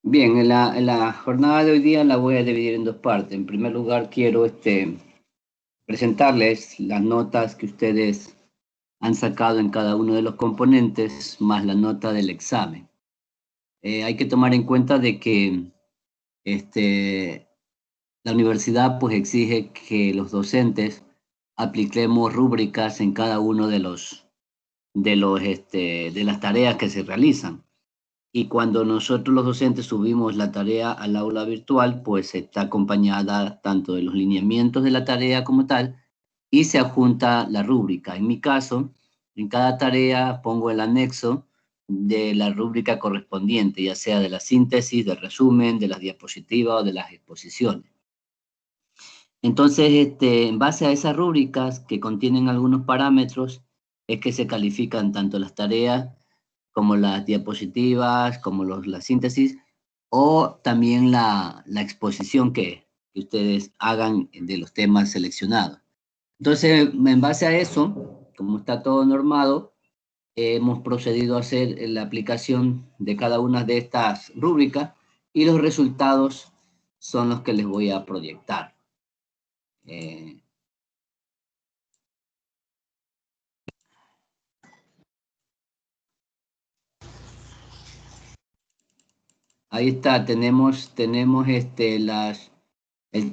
Bien, en la jornada de hoy día la voy a dividir en dos partes. En primer lugar, quiero presentarles las notas que ustedes han sacado en cada uno de los componentes, más la nota del examen. Hay que tomar en cuenta de que la universidad pues exige que los docentes apliquemos rúbricas en cada uno de las tareas que se realizan. Y cuando nosotros los docentes subimos la tarea al aula virtual, pues está acompañada tanto de los lineamientos de la tarea como tal, y se adjunta la rúbrica. En mi caso, en cada tarea pongo el anexo de la rúbrica correspondiente, ya sea de la síntesis, del resumen, de las diapositivas o de las exposiciones. Entonces, en base a esas rúbricas que contienen algunos parámetros, es que se califican tanto las tareas como las diapositivas, como la síntesis, o también la exposición que ustedes hagan de los temas seleccionados. Entonces, en base a eso, como está todo normado, hemos procedido a hacer la aplicación de cada una de estas rúbricas y los resultados son los que les voy a proyectar. Ahí está, tenemos el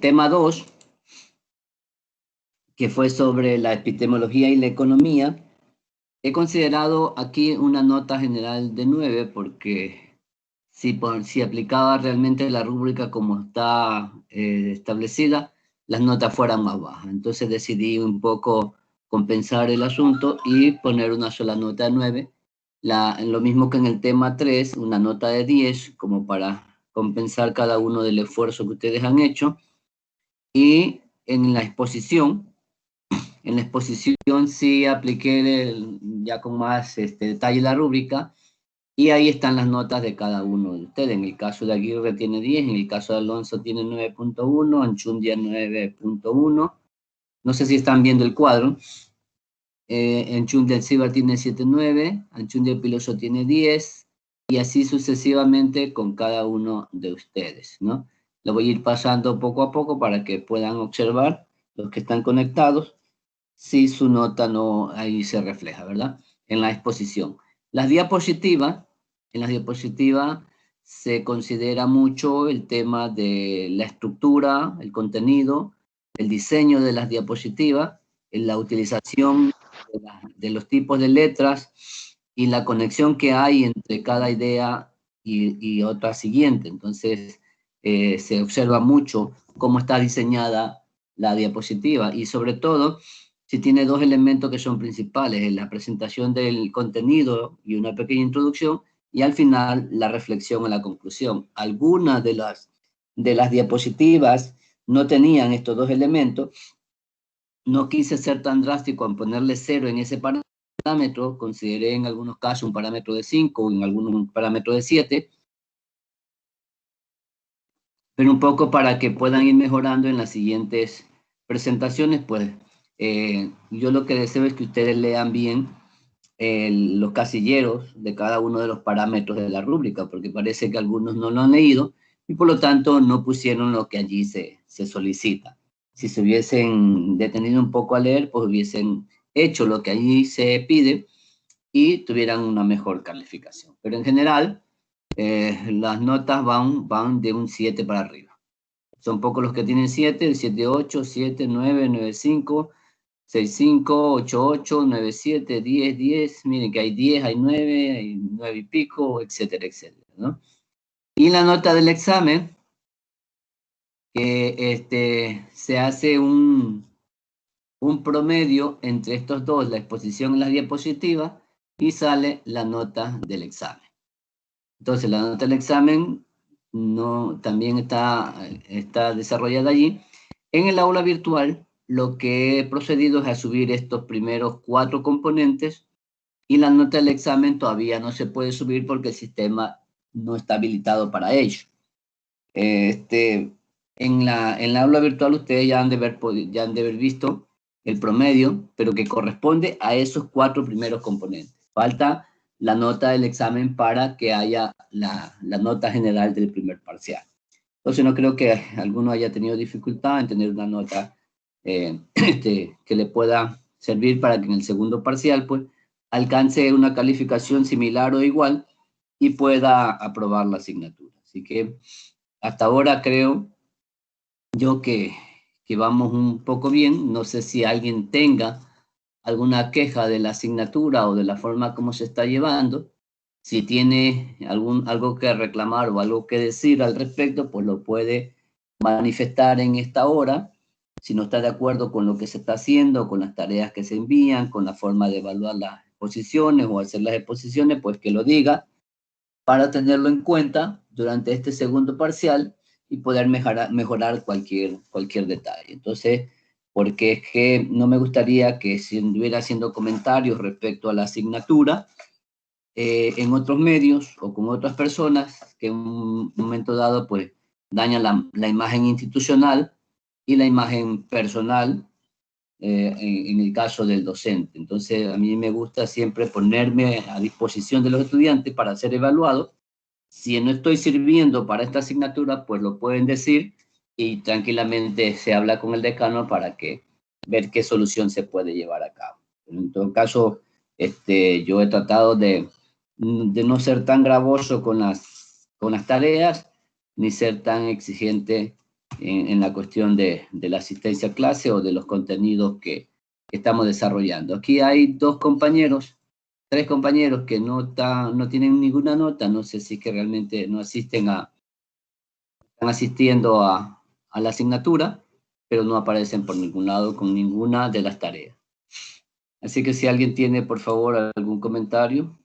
tema 2, que fue sobre la epistemología y la economía. He considerado aquí una nota general de 9 porque si aplicaba realmente la rúbrica como está establecida, las notas fueran más bajas. Entonces decidí un poco compensar el asunto y poner una sola nota de 9. Lo mismo que en el tema 3, una nota de 10, como para compensar cada uno del esfuerzo que ustedes han hecho. Y en la exposición sí apliqué ya con más detalle la rúbrica, y ahí están las notas de cada uno de ustedes. En el caso de Aguirre tiene 10, en el caso de Alonso tiene 9.1, Anchundia 9.1. No sé si están viendo el cuadro. Anchundia Alcibar tiene 7.9, Anchundia Piloso tiene 10, y así sucesivamente con cada uno de ustedes, ¿no? Lo voy a ir pasando poco a poco para que puedan observar los que están conectados si su nota no ahí se refleja, ¿verdad? En la exposición. En las diapositivas se considera mucho el tema de la estructura, el contenido, el diseño de las diapositivas, la utilización de los tipos de letras y la conexión que hay entre cada idea y otra siguiente. Entonces, se observa mucho cómo está diseñada la diapositiva, y sobre todo si tiene dos elementos que son principales: la presentación del contenido y una pequeña introducción, y al final la reflexión o la conclusión. Algunas de las diapositivas no tenían estos dos elementos. No quise ser tan drástico en ponerle 0 en ese parámetro, consideré en algunos casos un parámetro de 5 o en algunos un parámetro de 7, pero un poco para que puedan ir mejorando en las siguientes presentaciones. Pues yo lo que deseo es que ustedes lean bien los casilleros de cada uno de los parámetros de la rúbrica, porque parece que algunos no lo han leído y por lo tanto no pusieron lo que allí se solicita. Si se hubiesen detenido un poco a leer, pues hubiesen hecho lo que allí se pide y tuvieran una mejor calificación. Pero en general, las notas van de un 7 para arriba. Son pocos los que tienen 7, el 7.8, 7, 9, 9.5, 6.5, 8.8, 9.7, 10, 10. Miren que hay 10, hay 9, hay 9 y pico, etcétera, etcétera, ¿no? Y la nota del examen, que se hace un promedio entre estos dos, la exposición y las diapositivas, y sale la nota del examen. Entonces, la nota del examen también está desarrollada allí. En el aula virtual, lo que he procedido es a subir estos primeros 4 componentes, y la nota del examen todavía no se puede subir porque el sistema no está habilitado para ello. En la aula virtual ustedes ya han de haber visto el promedio, pero que corresponde a esos 4 primeros componentes. Falta la nota del examen para que haya la nota general del primer parcial. Entonces no creo que alguno haya tenido dificultad en tener una nota que le pueda servir para que en el segundo parcial pues alcance una calificación similar o igual y pueda aprobar la asignatura. Así que hasta ahora creo yo que vamos un poco bien. No sé si alguien tenga alguna queja de la asignatura o de la forma como se está llevando. Si tiene algo que reclamar o algo que decir al respecto, pues lo puede manifestar en esta hora. Si no está de acuerdo con lo que se está haciendo, con las tareas que se envían, con la forma de evaluar las exposiciones o hacer las exposiciones, pues que lo diga para tenerlo en cuenta durante este segundo parcial y poder mejorar cualquier detalle. Entonces, porque es que no me gustaría que si estuviera haciendo comentarios respecto a la asignatura en otros medios o con otras personas que en un momento dado pues dañan la imagen institucional y la imagen personal en el caso del docente. Entonces, a mí me gusta siempre ponerme a disposición de los estudiantes para ser evaluado. Si no estoy sirviendo para esta asignatura, pues lo pueden decir y tranquilamente se habla con el decano para ver qué solución se puede llevar a cabo. En todo caso, yo he tratado de no ser tan gravoso con las tareas, ni ser tan exigente en la cuestión de la asistencia a clase o de los contenidos que estamos desarrollando. Aquí hay tres compañeros que no tienen ninguna nota, no sé si es que realmente no están asistiendo a la asignatura, pero no aparecen por ningún lado con ninguna de las tareas. Así que si alguien tiene, por favor, algún comentario.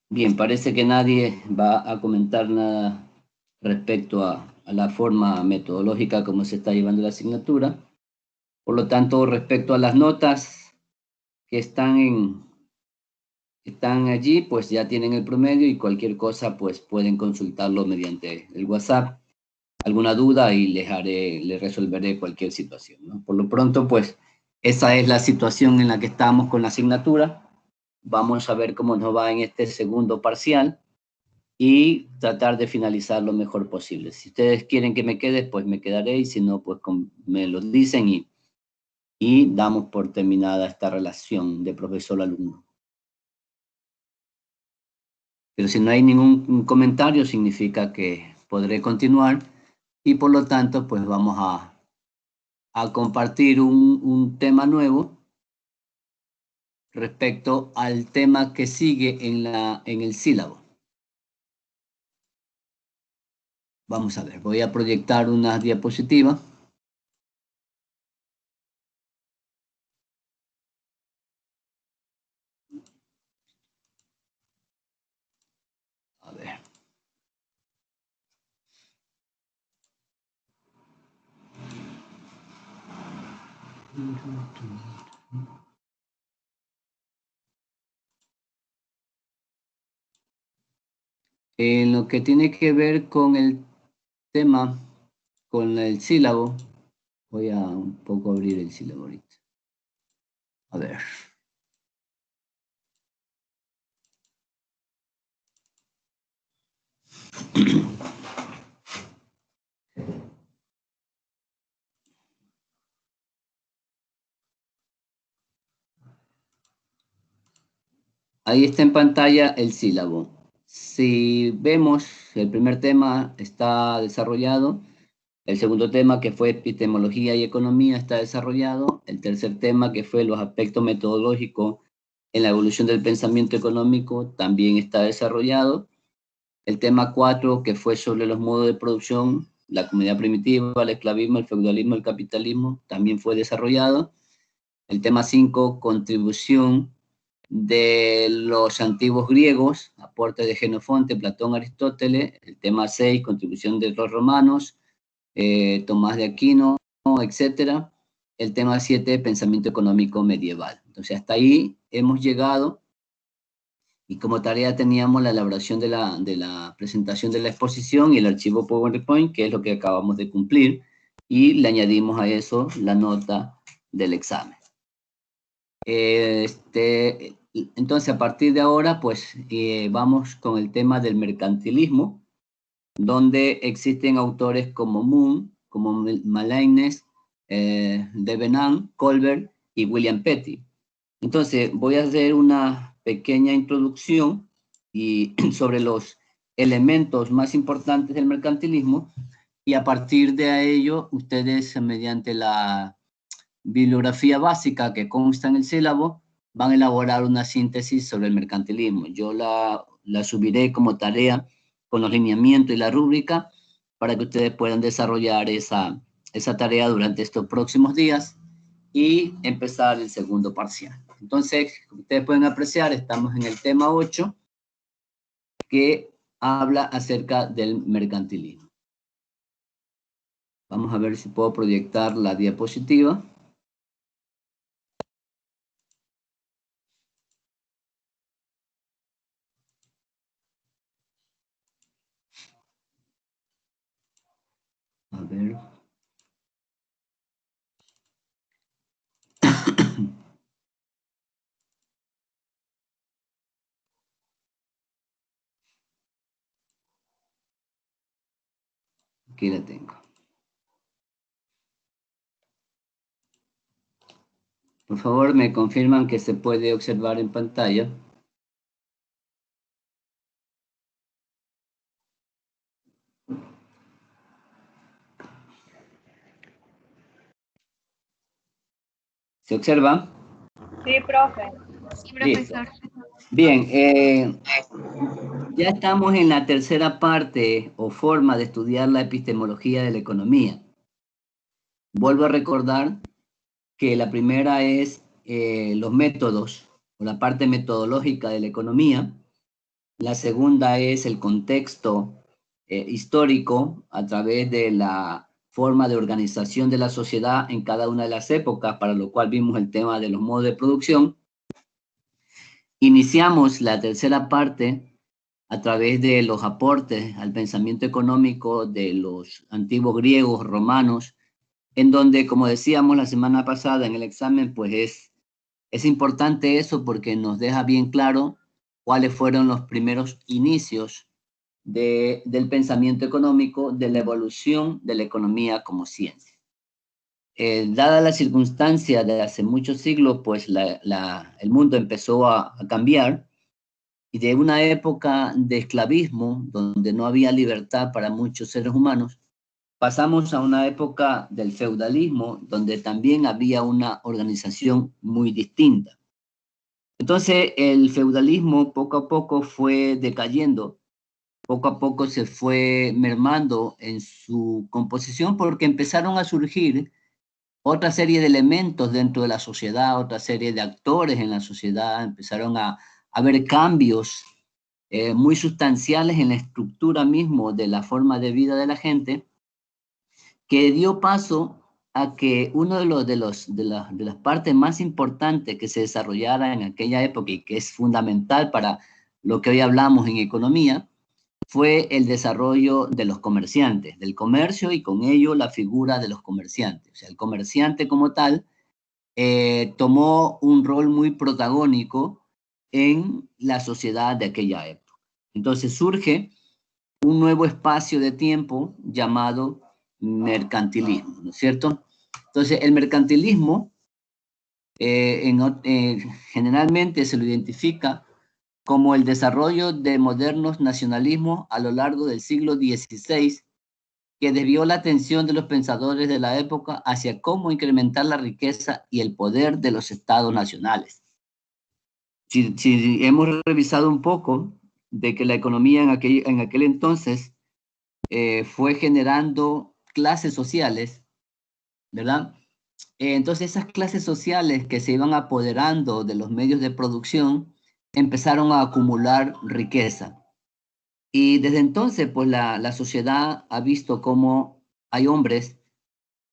Bien, parece que nadie va a comentar nada respecto a la forma metodológica como se está llevando la asignatura. Por lo tanto, respecto a las notas que están allí, pues ya tienen el promedio y cualquier cosa, pues pueden consultarlo mediante el WhatsApp. Alguna duda y les resolveré cualquier situación, ¿no? Por lo pronto, pues esa es la situación en la que estamos con la asignatura. Vamos a ver cómo nos va en este segundo parcial y tratar de finalizar lo mejor posible. Si ustedes quieren que me quede, pues me quedaré, y si no, pues me lo dicen y damos por terminada esta relación de profesor-alumno. Pero si no hay ningún comentario, significa que podré continuar y por lo tanto, pues vamos a compartir un tema nuevo respecto al tema que sigue en el sílabo. Vamos a ver, voy a proyectar una diapositiva. A ver. En lo que tiene que ver con el tema, con el sílabo, voy a un poco abrir el sílabo ahorita. A ver. Ahí está en pantalla el sílabo. Si vemos, el primer tema está desarrollado. El segundo tema, que fue epistemología y economía, está desarrollado. El tercer tema, que fue los aspectos metodológicos en la evolución del pensamiento económico, también está desarrollado. El tema 4, que fue sobre los modos de producción, la comunidad primitiva, el esclavismo, el feudalismo, el capitalismo, también fue desarrollado. El tema 5, contribución de los antiguos griegos, aporte de Jenofonte, Platón, Aristóteles. El tema 6, contribución de los romanos, Tomás de Aquino, etcétera. El tema 7, pensamiento económico medieval. Entonces, hasta ahí hemos llegado Y como tarea teníamos la elaboración de la presentación de la exposición y el archivo PowerPoint, que es lo que acabamos de cumplir, y le añadimos a eso la nota del examen. Entonces, a partir de ahora, pues vamos con el tema del mercantilismo, donde existen autores como Moon, como Malaines, Debenham, Colbert y William Petty. Entonces, voy a hacer una pequeña introducción sobre los elementos más importantes del mercantilismo, y a partir de ello, ustedes, mediante la bibliografía básica que consta en el sílabo, van a elaborar una síntesis sobre el mercantilismo. Yo la subiré como tarea con los lineamientos y la rúbrica para que ustedes puedan desarrollar esa tarea durante estos próximos días y empezar el segundo parcial. Entonces, como ustedes pueden apreciar, estamos en el tema 8, que habla acerca del mercantilismo. Vamos a ver si puedo proyectar la diapositiva. A ver. Aquí la tengo. Por favor, me confirman que se puede observar en pantalla. ¿Se observa? Sí, profe. Sí, Listo. profesor. Bien, ya estamos en la tercera parte o forma de estudiar la epistemología de la economía. Vuelvo a recordar que la primera es los métodos o la parte metodológica de la economía. La segunda es el contexto histórico a través de la forma de organización de la sociedad en cada una de las épocas, para lo cual vimos el tema de los modos de producción. Iniciamos la tercera parte a través de los aportes al pensamiento económico de los antiguos griegos, romanos, en donde, como decíamos la semana pasada en el examen, pues es importante eso porque nos deja bien claro cuáles fueron los primeros inicios del pensamiento económico, de la evolución de la economía como ciencia. Dada la circunstancia de hace muchos siglos, pues el mundo empezó a cambiar, y de una época de esclavismo, donde no había libertad para muchos seres humanos, pasamos a una época del feudalismo, donde también había una organización muy distinta. Entonces, el feudalismo poco a poco fue decayendo, poco a poco se fue mermando en su composición, porque empezaron a surgir otra serie de elementos dentro de la sociedad, otra serie de actores en la sociedad, empezaron a haber cambios muy sustanciales en la estructura mismo de la forma de vida de la gente, que dio paso a que uno de las partes más importantes que se desarrollara en aquella época y que es fundamental para lo que hoy hablamos en economía, fue el desarrollo de los comerciantes, del comercio, y con ello la figura de los comerciantes. O sea, el comerciante como tal tomó un rol muy protagónico en la sociedad de aquella época. Entonces surge un nuevo espacio de tiempo llamado mercantilismo, ¿no es cierto? Entonces, el mercantilismo generalmente se lo identifica como el desarrollo de modernos nacionalismos a lo largo del siglo XVI, que desvió la atención de los pensadores de la época hacia cómo incrementar la riqueza y el poder de los estados nacionales. Si hemos revisado un poco de que la economía en aquel entonces fue generando clases sociales, ¿verdad? Entonces esas clases sociales que se iban apoderando de los medios de producción empezaron a acumular riqueza. Y desde entonces, pues la sociedad ha visto cómo hay hombres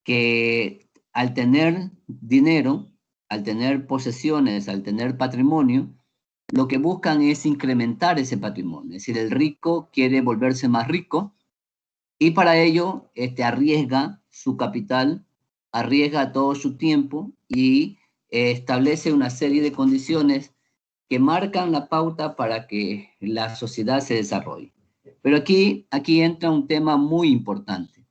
que al tener dinero, al tener posesiones, al tener patrimonio, lo que buscan es incrementar ese patrimonio. Es decir, el rico quiere volverse más rico y para ello arriesga su capital, arriesga todo su tiempo y establece una serie de condiciones que marcan la pauta para que la sociedad se desarrolle. Pero aquí entra un tema muy importante,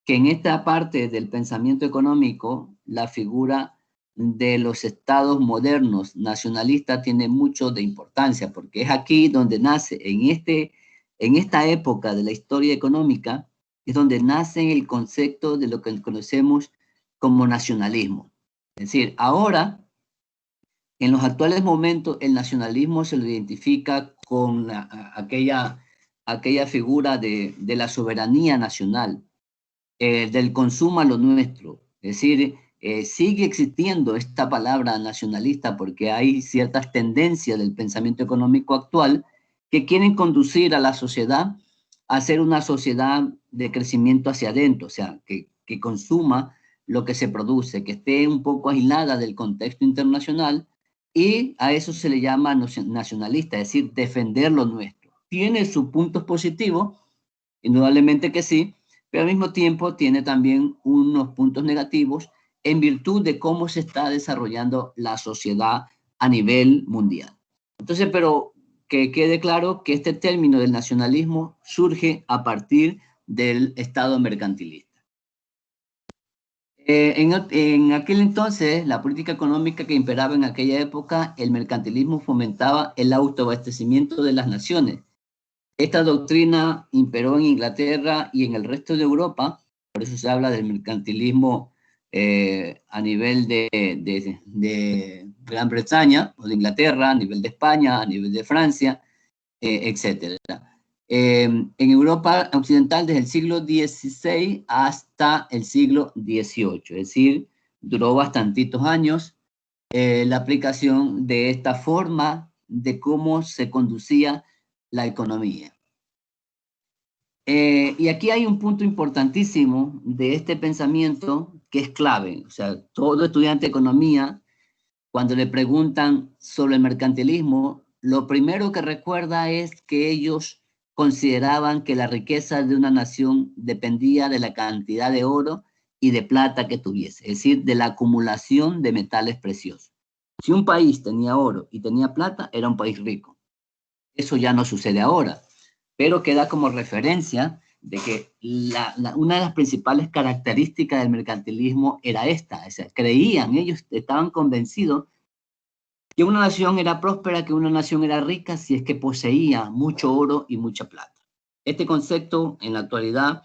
que en esta parte del pensamiento económico, la figura de los estados modernos nacionalistas tiene mucho de importancia, porque es aquí donde nace, en esta época de la historia económica, es donde nace el concepto de lo que conocemos como nacionalismo. Es decir, ahora, en los actuales momentos, el nacionalismo se lo identifica con aquella figura de la soberanía nacional, del consumo a lo nuestro. Es decir, sigue existiendo esta palabra nacionalista porque hay ciertas tendencias del pensamiento económico actual que quieren conducir a la sociedad a ser una sociedad de crecimiento hacia adentro, o sea, que consuma lo que se produce, que esté un poco aislada del contexto internacional, y a eso se le llama nacionalista, es decir, defender lo nuestro. Tiene sus puntos positivos, indudablemente que sí, pero al mismo tiempo tiene también unos puntos negativos en virtud de cómo se está desarrollando la sociedad a nivel mundial. Entonces, pero que quede claro que este término del nacionalismo surge a partir del Estado mercantilista. En aquel entonces, la política económica que imperaba en aquella época, el mercantilismo fomentaba el autoabastecimiento de las naciones. Esta doctrina imperó en Inglaterra y en el resto de Europa, por eso se habla del mercantilismo a nivel de Gran Bretaña o de Inglaterra, a nivel de España, a nivel de Francia, etc. En Europa occidental desde el siglo XVI hasta el siglo XVIII, es decir, duró bastantitos años la aplicación de esta forma de cómo se conducía la economía. Y aquí hay un punto importantísimo de este pensamiento que es clave. O sea, todo estudiante de economía, cuando le preguntan sobre el mercantilismo, lo primero que recuerda es que ellos consideraban que la riqueza de una nación dependía de la cantidad de oro y de plata que tuviese, es decir, de la acumulación de metales preciosos. Si un país tenía oro y tenía plata, era un país rico. Eso ya no sucede ahora, pero queda como referencia de que una de las principales características del mercantilismo era esta, o sea, creían, ellos estaban convencidos que una nación era próspera, que una nación era rica si es que poseía mucho oro y mucha plata. Este concepto en la actualidad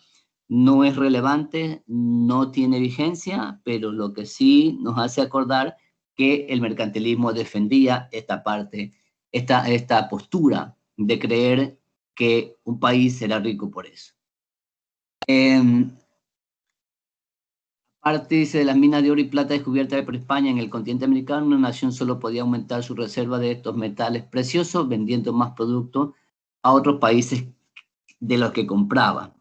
no es relevante, no tiene vigencia, pero lo que sí nos hace acordar que el mercantilismo defendía esta parte, esta postura de creer que un país era rico por eso. Aparte de las minas de oro y plata descubiertas por España en el continente americano, una nación solo podía aumentar su reserva de estos metales preciosos vendiendo más productos a otros países de los que compraba.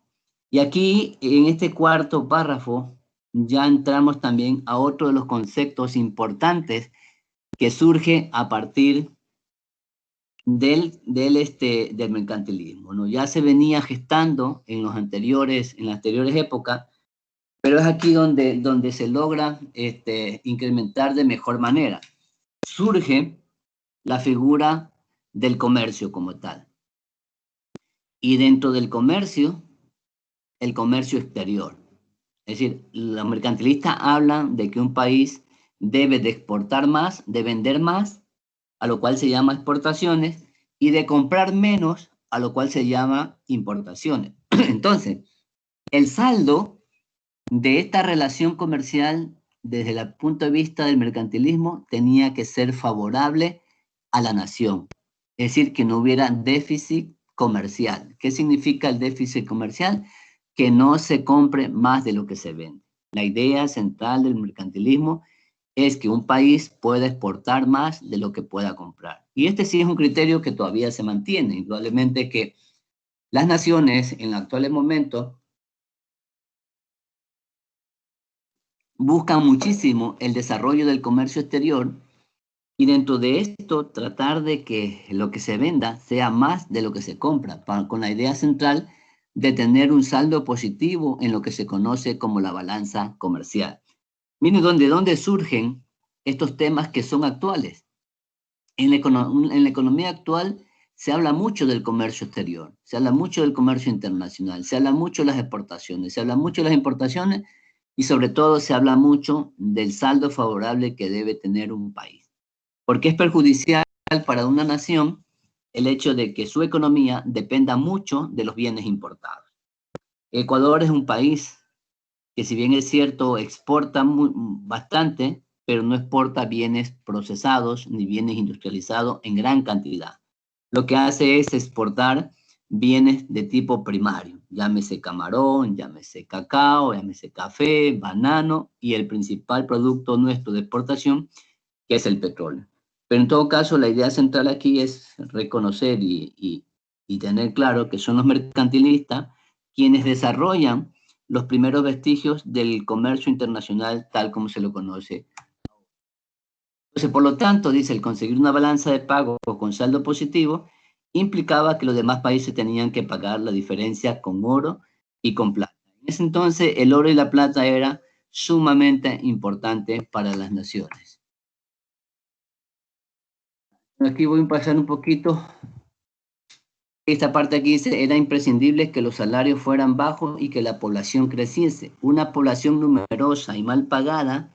Y aquí, en este cuarto párrafo, ya entramos también a otro de los conceptos importantes que surge a partir del mercantilismo, ¿no? Ya se venía gestando en las anteriores épocas, pero es aquí donde se logra incrementar de mejor manera. Surge la figura del comercio como tal. Y dentro del comercio, el comercio exterior. Es decir, los mercantilistas hablan de que un país debe de exportar más, de vender más, a lo cual se llama exportaciones, y de comprar menos, a lo cual se llama importaciones. Entonces, el saldo de esta relación comercial desde el punto de vista del mercantilismo tenía que ser favorable a la nación, es decir, que no hubiera déficit comercial. ¿Qué significa el déficit comercial? Que no se compre más de lo que se vende. La idea central del mercantilismo es que un país pueda exportar más de lo que pueda comprar. Y este sí es un criterio que todavía se mantiene. Indudablemente que las naciones en el actual momento buscan muchísimo el desarrollo del comercio exterior Y dentro de esto, tratar de que lo que se venda sea más de lo que se compra, con la idea central de tener un saldo positivo en lo que se conoce como la balanza comercial. Miren dónde surgen estos temas que son actuales. En la economía actual se habla mucho del comercio exterior, se habla mucho del comercio internacional, se habla mucho de las exportaciones, se habla mucho de las importaciones y sobre todo se habla mucho del saldo favorable que debe tener un país. Porque es perjudicial para una nación el hecho de que su economía dependa mucho de los bienes importados. Ecuador es un país que, si bien es cierto, exporta bastante, pero no exporta bienes procesados ni bienes industrializados en gran cantidad. Lo que hace es exportar bienes de tipo primario, llámese camarón, llámese cacao, llámese café, banano y el principal producto nuestro de exportación, que es el petróleo. Pero en todo caso, la idea central aquí es reconocer y tener claro que son los mercantilistas quienes desarrollan los primeros vestigios del comercio internacional tal como se lo conoce. Entonces, por lo tanto, dice, el conseguir una balanza de pago con saldo positivo implicaba que los demás países tenían que pagar la diferencia con oro y con plata. En ese entonces, el oro y la plata era sumamente importante para las naciones. Aquí voy a pasar un poquito. Esta parte aquí dice, era imprescindible que los salarios fueran bajos y que la población creciese. Una población numerosa y mal pagada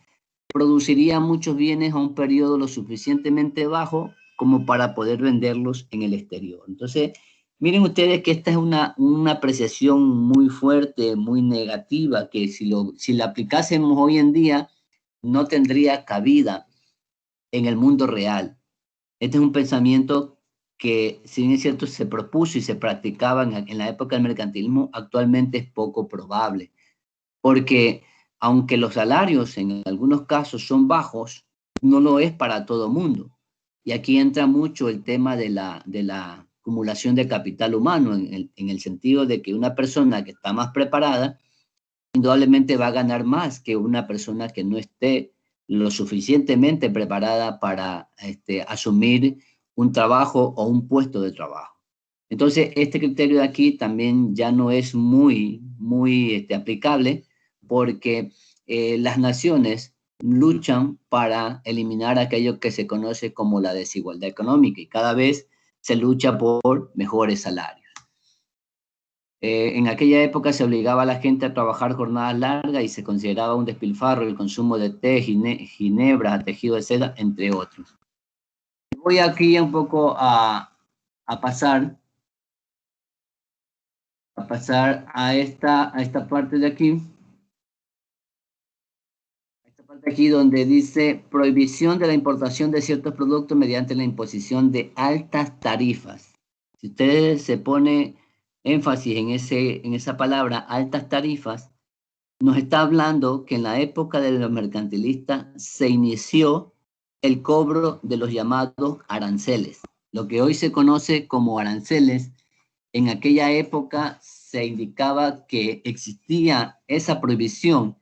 produciría muchos bienes a un periodo lo suficientemente bajo como para poder venderlos en el exterior. Entonces, miren ustedes que esta es una apreciación muy fuerte, muy negativa, que si la aplicásemos hoy en día, no tendría cabida en el mundo real. Este es un pensamiento que, si bien es cierto, se propuso y se practicaba en la época del mercantilismo, actualmente es poco probable, porque aunque los salarios en algunos casos son bajos, no lo es para todo mundo. Y aquí entra mucho el tema de la acumulación de capital humano, en el sentido de que una persona que está más preparada, indudablemente va a ganar más que una persona que no esté lo suficientemente preparada para asumir un trabajo o un puesto de trabajo. Entonces, este criterio de aquí también ya no es muy aplicable, porque las naciones luchan para eliminar aquello que se conoce como la desigualdad económica y cada vez se lucha por mejores salarios. En aquella época se obligaba a la gente a trabajar jornadas largas y se consideraba un despilfarro el consumo de té, ginebra, tejido de seda, entre otros. Voy aquí un poco a pasar a esta parte de aquí. Esta parte aquí donde dice prohibición de la importación de ciertos productos mediante la imposición de altas tarifas. Si ustedes se pone énfasis en esa palabra, altas tarifas, nos está hablando que en la época de los mercantilistas se inició el cobro de los llamados aranceles. Lo que hoy se conoce como aranceles, en aquella época se indicaba que existía esa prohibición,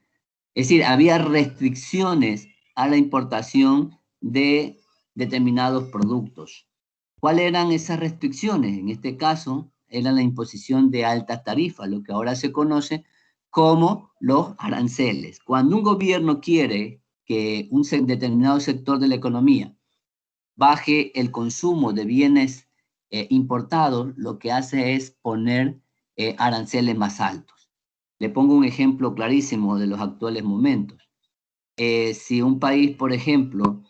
es decir, había restricciones a la importación de determinados productos. ¿Cuáles eran esas restricciones? En este caso, era la imposición de altas tarifas, lo que ahora se conoce como los aranceles. Cuando un gobierno quiere que un determinado sector de la economía baje el consumo de bienes importados, lo que hace es poner aranceles más altos. Le pongo un ejemplo clarísimo de los actuales momentos. Si un país, por ejemplo,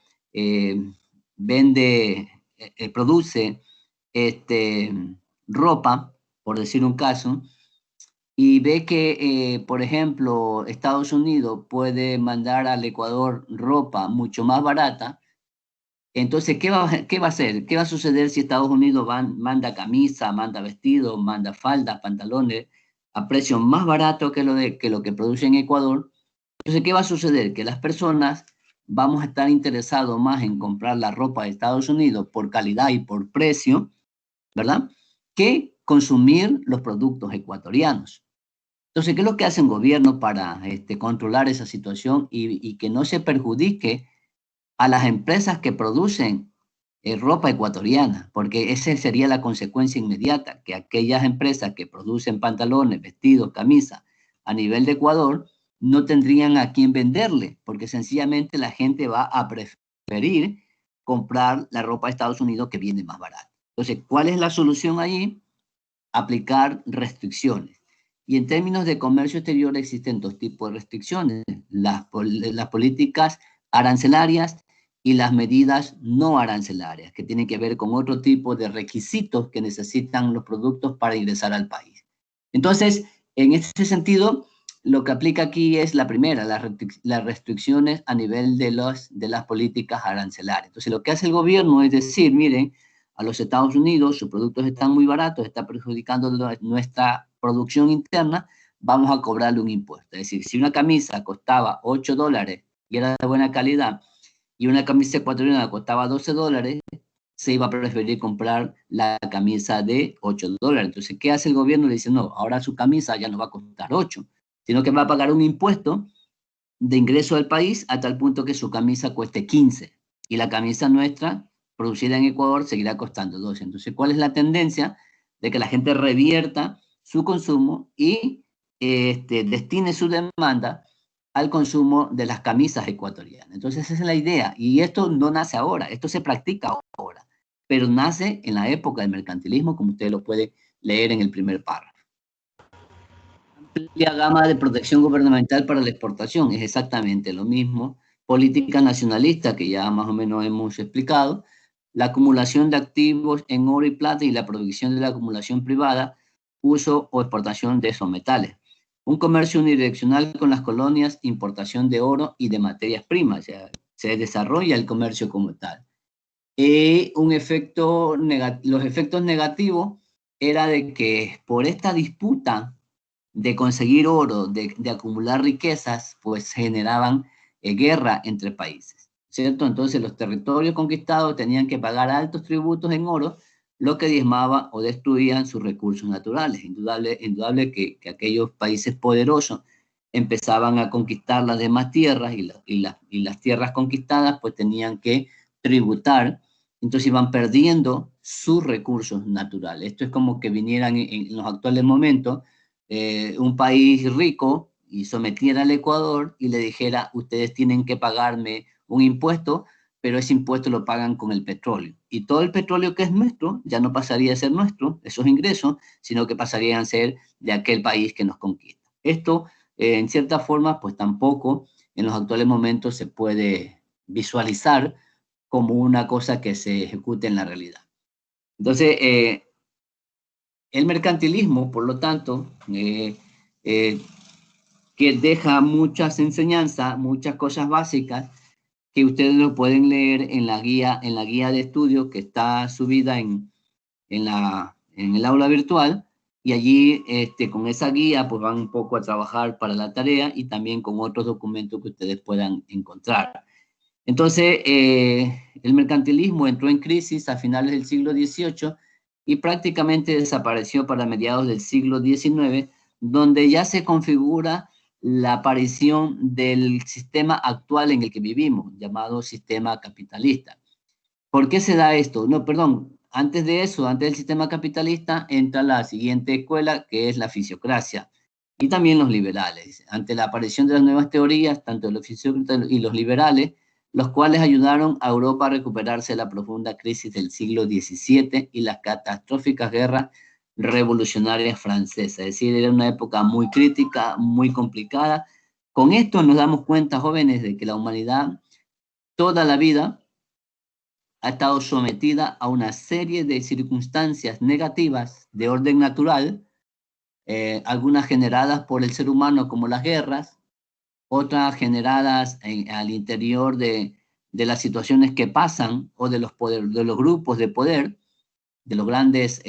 produce ropa, por decir un caso, y ve que, por ejemplo, Estados Unidos puede mandar al Ecuador ropa mucho más barata, entonces, ¿qué va a hacer? ¿Qué va a suceder si Estados Unidos manda camisa, manda vestidos, manda faldas, pantalones a precios más baratos que lo que produce en Ecuador? Entonces, ¿qué va a suceder? Que las personas vamos a estar interesados más en comprar la ropa de Estados Unidos por calidad y por precio, ¿verdad? Que consumir los productos ecuatorianos. Entonces, ¿qué es lo que hace un gobierno para controlar esa situación y que no se perjudique a las empresas que producen ropa ecuatoriana, porque esa sería la consecuencia inmediata, que aquellas empresas que producen pantalones, vestidos, camisas a nivel de Ecuador no tendrían a quién venderle, porque sencillamente la gente va a preferir comprar la ropa de Estados Unidos que viene más barata. Entonces, ¿cuál es la solución allí? Aplicar restricciones. Y en términos de comercio exterior existen dos tipos de restricciones, las políticas arancelarias y las medidas no arancelarias, que tienen que ver con otro tipo de requisitos que necesitan los productos para ingresar al país. Entonces, en este sentido, lo que aplica aquí es la primera, las restricciones a nivel de las políticas arancelarias. Entonces, lo que hace el gobierno es decir, miren, a los Estados Unidos, sus productos están muy baratos, está perjudicando nuestra producción interna, vamos a cobrarle un impuesto. Es decir, si una camisa costaba $8 y era de buena calidad, y una camisa ecuatoriana costaba $12, se iba a preferir comprar la camisa de $8. Entonces, ¿qué hace el gobierno? Le dice, no, ahora su camisa ya no va a costar 8, sino que va a pagar un impuesto de ingreso al país a tal punto que su camisa cueste 15 y la camisa nuestra, producida en Ecuador, seguirá costando 12. Entonces, ¿cuál es la tendencia? De que la gente revierta su consumo y destine su demanda al consumo de las camisas ecuatorianas. Entonces, esa es la idea. Y esto no nace ahora, esto se practica ahora, pero nace en la época del mercantilismo, como usted lo puede leer en el primer párrafo. Amplia gama de protección gubernamental para la exportación, es exactamente lo mismo. Política nacionalista, que ya más o menos hemos explicado, la acumulación de activos en oro y plata y la prohibición de la acumulación privada, uso o exportación de esos metales. Un comercio unidireccional con las colonias, importación de oro y de materias primas, o sea, se desarrolla el comercio como tal. Los efectos negativos era de que por esta disputa de conseguir oro, de acumular riquezas, pues generaban guerra entre países, ¿cierto? Entonces los territorios conquistados tenían que pagar altos tributos en oro, lo que diezmaba o destruían sus recursos naturales. Indudable que aquellos países poderosos empezaban a conquistar las demás tierras y las tierras conquistadas pues tenían que tributar, entonces iban perdiendo sus recursos naturales. Esto es como que vinieran en los actuales momentos un país rico y sometiera al Ecuador y le dijera, ustedes tienen que pagarme un impuesto, pero ese impuesto lo pagan con el petróleo. Y todo el petróleo que es nuestro ya no pasaría a ser nuestro, esos ingresos, sino que pasarían a ser de aquel país que nos conquista. Esto, en cierta forma, pues tampoco en los actuales momentos se puede visualizar como una cosa que se ejecute en la realidad. Entonces, el mercantilismo, por lo tanto, que deja muchas enseñanzas, muchas cosas básicas que ustedes lo pueden leer en la guía de estudio que está subida en el aula virtual, y allí con esa guía pues van un poco a trabajar para la tarea y también con otros documentos que ustedes puedan encontrar. Entonces, el mercantilismo entró en crisis a finales del siglo XVIII y prácticamente desapareció para mediados del siglo XIX, donde ya se configura la aparición del sistema actual en el que vivimos, llamado sistema capitalista. ¿Por qué se da esto? No, perdón, antes de eso, antes del sistema capitalista, entra la siguiente escuela, que es la fisiocracia, y también los liberales. Ante la aparición de las nuevas teorías, tanto los fisiócratas y los liberales, los cuales ayudaron a Europa a recuperarse de la profunda crisis del siglo XVII y las catastróficas guerras revolucionarias francesas. Es decir, era una época muy crítica, muy complicada. Con esto nos damos cuenta, jóvenes, de que la humanidad toda la vida ha estado sometida a una serie de circunstancias negativas de orden natural, algunas generadas por el ser humano como las guerras, otras generadas al interior de las situaciones que pasan o de los grupos de poder, de los grandes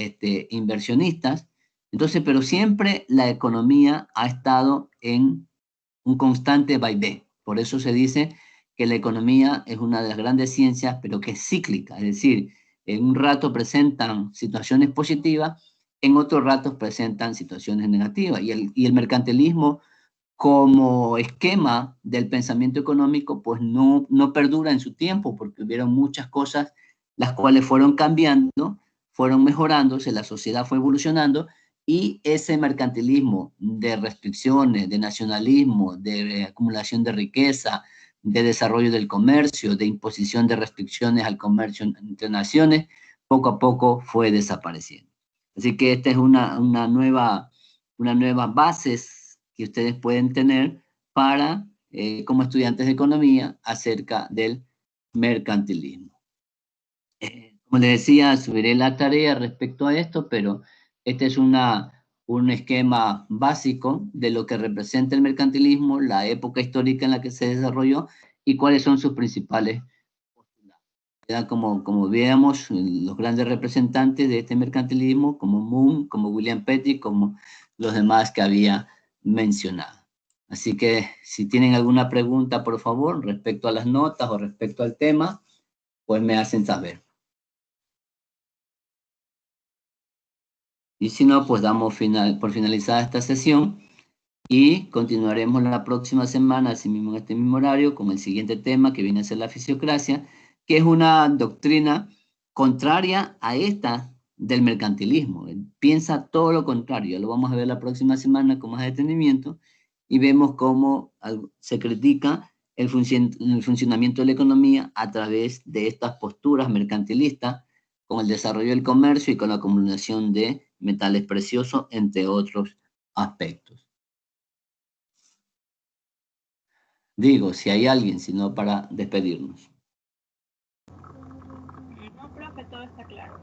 inversionistas. Entonces, pero siempre la economía ha estado en un constante vaivén. Por eso se dice que la economía es una de las grandes ciencias, pero que es cíclica, es decir, en un rato presentan situaciones positivas, en otros ratos presentan situaciones negativas. Y el mercantilismo como esquema del pensamiento económico, pues no perdura en su tiempo, porque hubieron muchas cosas las cuales fueron cambiando, fueron mejorándose, la sociedad fue evolucionando, y ese mercantilismo de restricciones, de nacionalismo, de acumulación de riqueza, de desarrollo del comercio, de imposición de restricciones al comercio entre naciones, poco a poco fue desapareciendo. Así que esta es una nueva bases que ustedes pueden tener para, como estudiantes de economía, acerca del mercantilismo. Como les decía, subiré la tarea respecto a esto, pero este es un esquema básico de lo que representa el mercantilismo, la época histórica en la que se desarrolló y cuáles son sus principales postulados. Como veamos, los grandes representantes de este mercantilismo, como Moon, como William Petty, como los demás que había mencionado. Así que si tienen alguna pregunta, por favor, respecto a las notas o respecto al tema, pues me hacen saber. Y si no, pues damos por finalizada esta sesión y continuaremos la próxima semana, así mismo en este mismo horario, con el siguiente tema que viene a ser la fisiocracia, que es una doctrina contraria a esta del mercantilismo. Piensa todo lo contrario. Lo vamos a ver la próxima semana con más detenimiento y vemos cómo se critica el funcionamiento de la economía a través de estas posturas mercantilistas, con el desarrollo del comercio y con la acumulación de metales preciosos, entre otros aspectos. Digo, si hay alguien, sino para despedirnos. No, profe, todo está claro.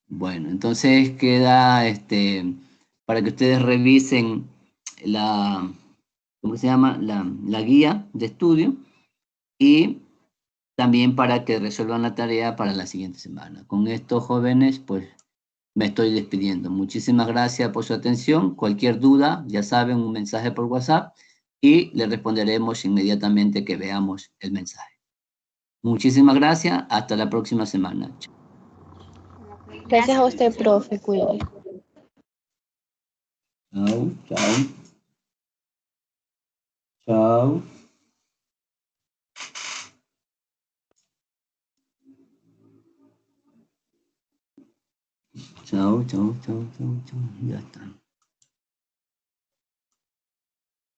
Bueno, entonces queda para que ustedes revisen la, ¿cómo se llama? La guía de estudio y también para que resuelvan la tarea para la siguiente semana. Con estos jóvenes, pues me estoy despidiendo. Muchísimas gracias por su atención. Cualquier duda, ya saben, un mensaje por WhatsApp y le responderemos inmediatamente que veamos el mensaje. Muchísimas gracias. Hasta la próxima semana. Gracias a usted, profe. Cuide. Chao, chao. Chao. Chao, chao, chao, chao, chao. Ya está.